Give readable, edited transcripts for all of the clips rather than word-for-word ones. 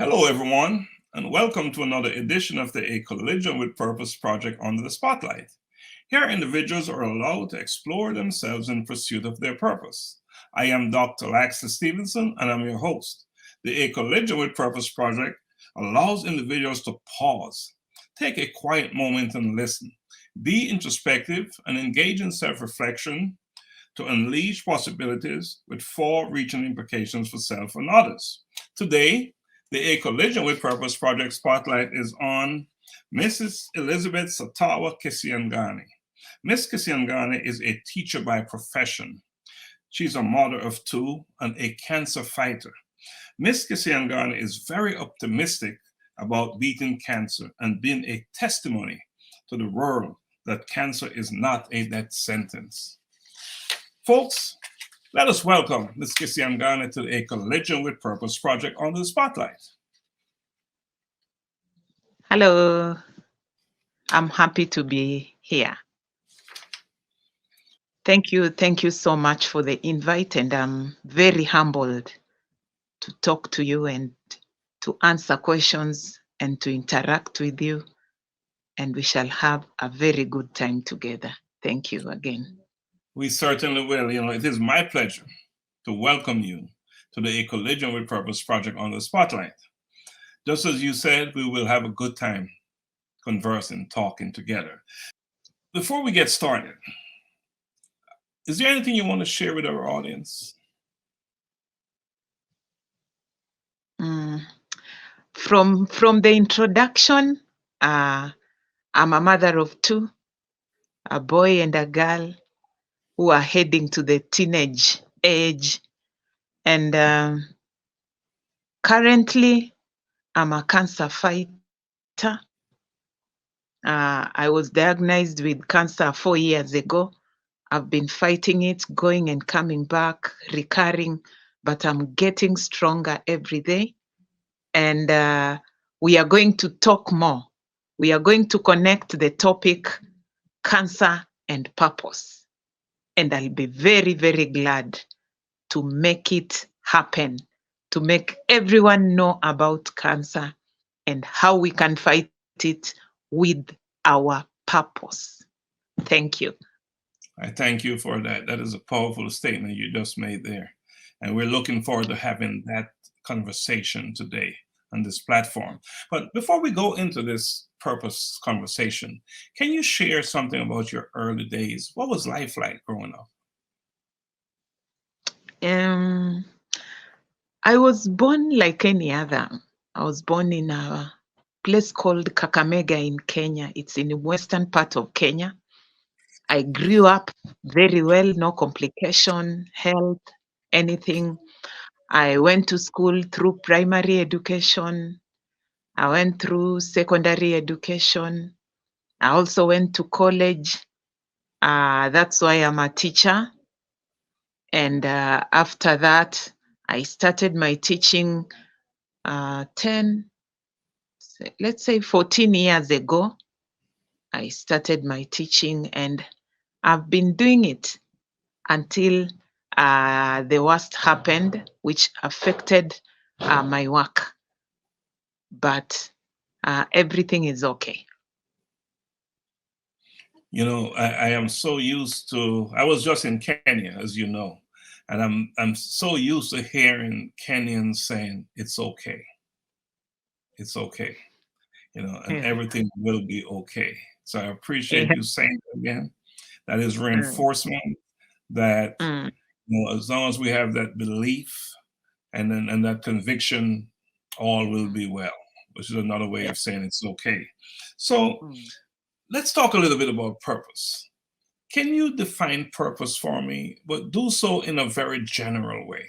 Hello, everyone, and welcome to another edition of the A Collision with Purpose project Under the Spotlight. Here, individuals are allowed to explore themselves in pursuit of their purpose. I am Dr. Laxley Stephenson, and I'm your host. The A Collision with Purpose project allows individuals to pause, take a quiet moment and listen, be introspective, and engage in self reflection to unleash possibilities with far-reaching implications for self and others. Today, the A Collision with Purpose project spotlight is on Mrs. Elizabeth Sitawa Kisiangani. Miss Kisiangani is a teacher by profession. She's a mother of two and a cancer fighter. Miss Kisiangani is very optimistic about beating cancer and being a testimony to the world that cancer is not a death sentence. Folks, let us welcome Ms. Kisiangani to the A Collision with Purpose project Under the Spotlight. Hello, I'm happy to be here. Thank you so much for the invite, and I'm very humbled to talk to you and to answer questions and to interact with you, and we shall have a very good time together. Thank you again. We certainly will. It is my pleasure to welcome you to the A Collision with Purpose project Under the Spotlight. Just as you said, we will have a good time conversing, talking together. Before we get started, is there anything you want to share with our audience? From the introduction, I'm a mother of two, a boy and a girl who are heading to the teenage age. And currently, I'm a cancer fighter. I was diagnosed with cancer 4 years ago. I've been fighting it, going and coming back, recurring, but I'm getting stronger every day. And we are going to talk more. We are going to connect the topic cancer and purpose. And I'll be very, very glad to make it happen, to make everyone know about cancer and how we can fight it with our purpose. Thank you. I thank you for that. That is a powerful statement you just made there. And we're looking forward to having that conversation today on this platform. But before we go into this purpose conversation, can you share something about your early days? What was life like growing up? I was born like any other. I was born in a place called Kakamega in Kenya. It's in the western part of Kenya. I grew up very well, no complication, health, anything. I went to school through primary education. I went through secondary education. I also went to college. That's why I'm a teacher. And after that, I started my teaching 14 years ago. I started my teaching, and I've been doing it until the worst happened, which affected my work. But everything is okay. I am so used to, I was just in Kenya, as you know, and I'm so used to hearing Kenyans saying, it's okay. It's okay. And everything will be okay. So I appreciate you saying it again. That is reinforcement that, as long as we have that belief and that conviction, all will be well, which is another way of saying it's okay. So let's talk a little bit about purpose. Can you define purpose for me, but do so in a very general way?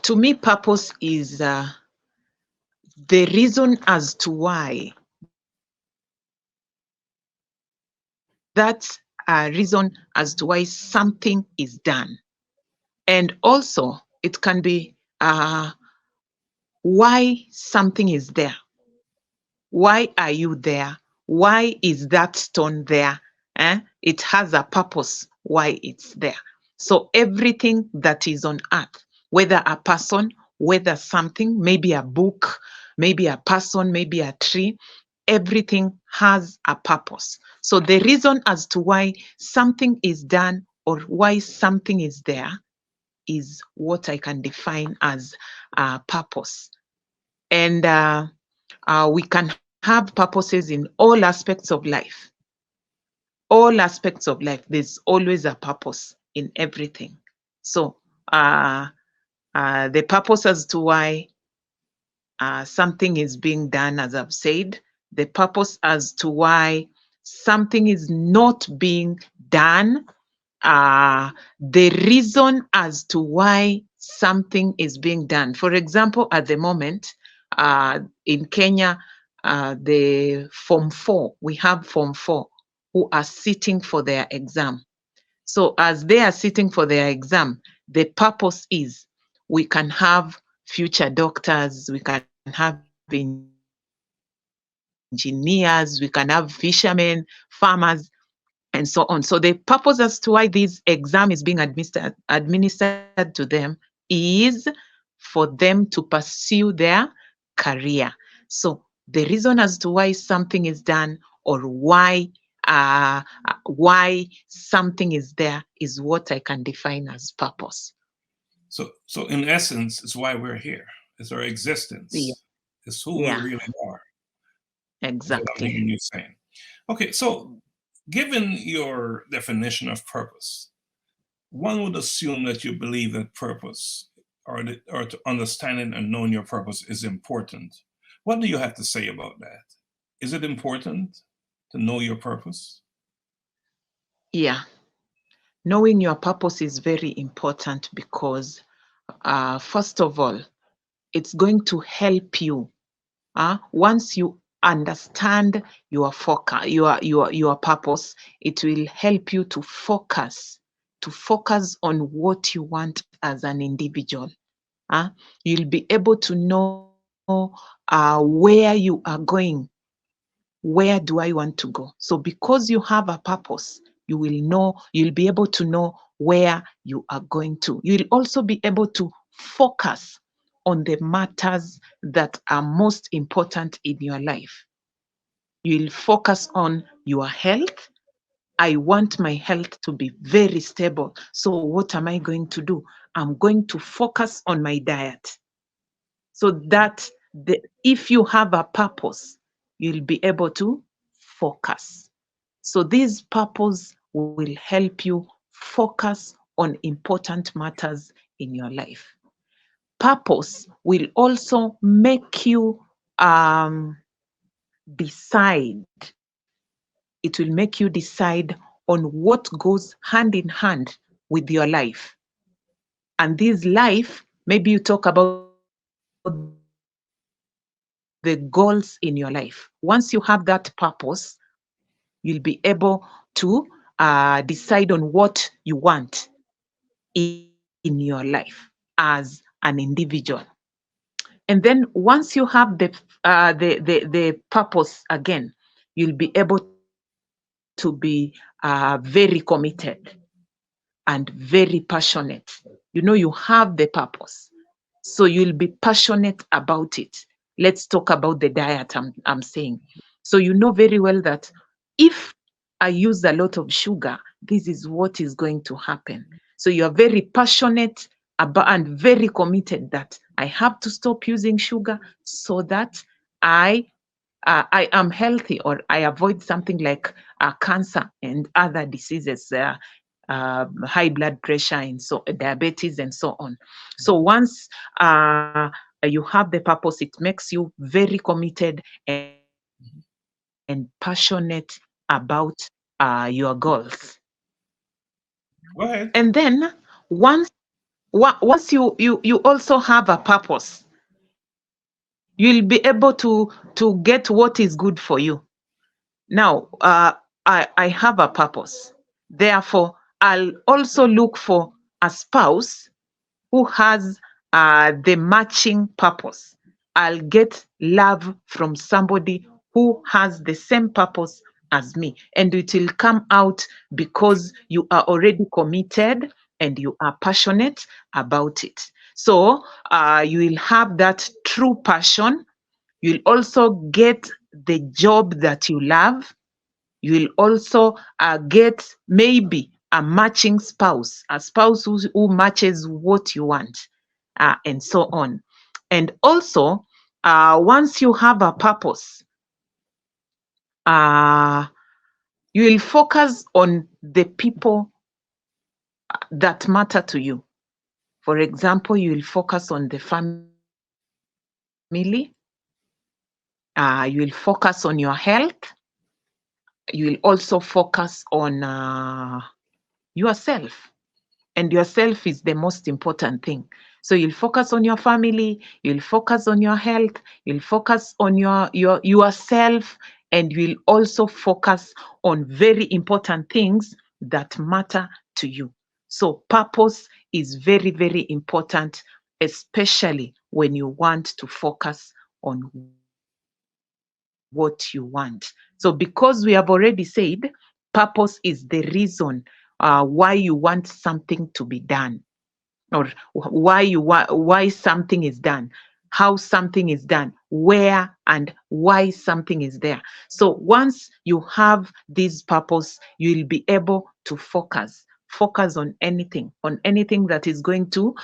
To me, purpose is the reason as to why. That's a reason as to why something is done. And also, it can be why something is there. Why are you there? Why is that stone there? It has a purpose why it's there. So everything that is on earth, whether a person, whether something, maybe a book, maybe a person, maybe a tree. Everything has a purpose. So the reason as to why something is done or why something is there is what I can define as purpose. And we can have purposes in all aspects of life. All aspects of life, there's always a purpose in everything. So the purpose as to why something is being done, as I've said, the purpose as to why something is not being done, the reason as to why something is being done. For example, at the moment, in Kenya, the Form 4, we have Form 4 who are sitting for their exam. So as they are sitting for their exam, the purpose is we can have future doctors, we can have engineers, we can have fishermen, farmers, and so on. So the purpose as to why this exam is being administered to them is for them to pursue their career. So the reason as to why something is done or why something is there is what I can define as purpose. So in essence, it's why we're here. It's our Yeah, existence. It's who we yeah, really are. That's what I'm exactly. hearing you saying. Okay, so given your definition of purpose, one would assume that you believe that purpose or to understanding and knowing your purpose is important. What do you have to say about that? Is it important to know your purpose? Yeah, knowing your purpose is very important because, first of all, it's going to help you. Once you understand your focus, your purpose, it will help you to focus on what you want as an individual. You'll be able to know where you are going. Where do I want to go? So because you have a purpose, you'll be able to know where you are going to. You'll also be able to focus on the matters that are most important in your life. You'll focus on your health. I want my health to be very stable. So what am I going to do? I'm going to focus on my diet. So that if you have a purpose, you'll be able to focus. So this purpose will help you focus on important matters in your life. Purpose will also make you decide. It will make you decide on what goes hand in hand with your life. And this life, maybe you talk about the goals in your life. Once you have that purpose, you'll be able to decide on what you want in your life as an individual. And then once you have the purpose again, you'll be able to be very committed and very passionate. You know, you have the purpose, so you'll be passionate about it. Let's talk about the diet I'm saying. So you know very well that if I use a lot of sugar, this is what is going to happen. So you are very passionate about and very committed that I have to stop using sugar so that I I am healthy or I avoid something like cancer and other diseases, high blood pressure and so diabetes and so on. So once you have the purpose, it makes you very committed and passionate about your goals. Go ahead. And then once you also have a purpose, you'll be able to get what is good for you. Now, I have a purpose. Therefore, I'll also look for a spouse who has the matching purpose. I'll get love from somebody who has the same purpose as me. And it will come out because you are already committed and you are passionate about it. So you will have that true passion. You'll also get the job that you love. You will also get maybe a matching spouse, a spouse who matches what you want, and so on. And also, once you have a purpose, you will focus on the people that matter to you. For example, you will focus on the family. You will focus on your health. You will also focus on yourself. And yourself is the most important thing. So you'll focus on your family, you'll focus on your health, you'll focus on yourself, and you'll also focus on very important things that matter to you. So purpose is very, very important, especially when you want to focus on what you want. So because we have already said, purpose is the reason why you want something to be done, or why something is done, how something is done, where and why something is there. So once you have this purpose, you will be able to focus on anything that is going to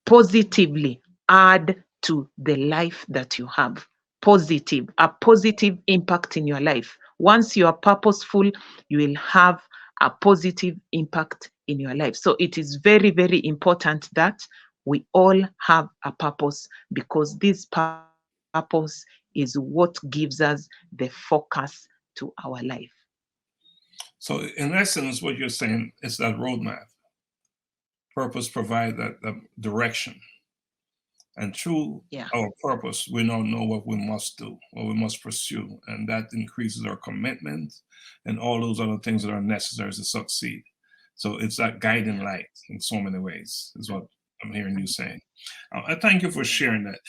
positively add to the life that you have. A positive impact in your life. Once you are purposeful, you will have a positive impact in your life. So it is very, very important that we all have a purpose, because this purpose is what gives us the focus to our life. So in essence, what you're saying is that roadmap. Purpose provides that direction. And through our purpose, we now know what we must do, what we must pursue. And that increases our commitment and all those other things that are necessary to succeed. So it's that guiding light in so many ways, is what I'm hearing you saying. I thank you for sharing that.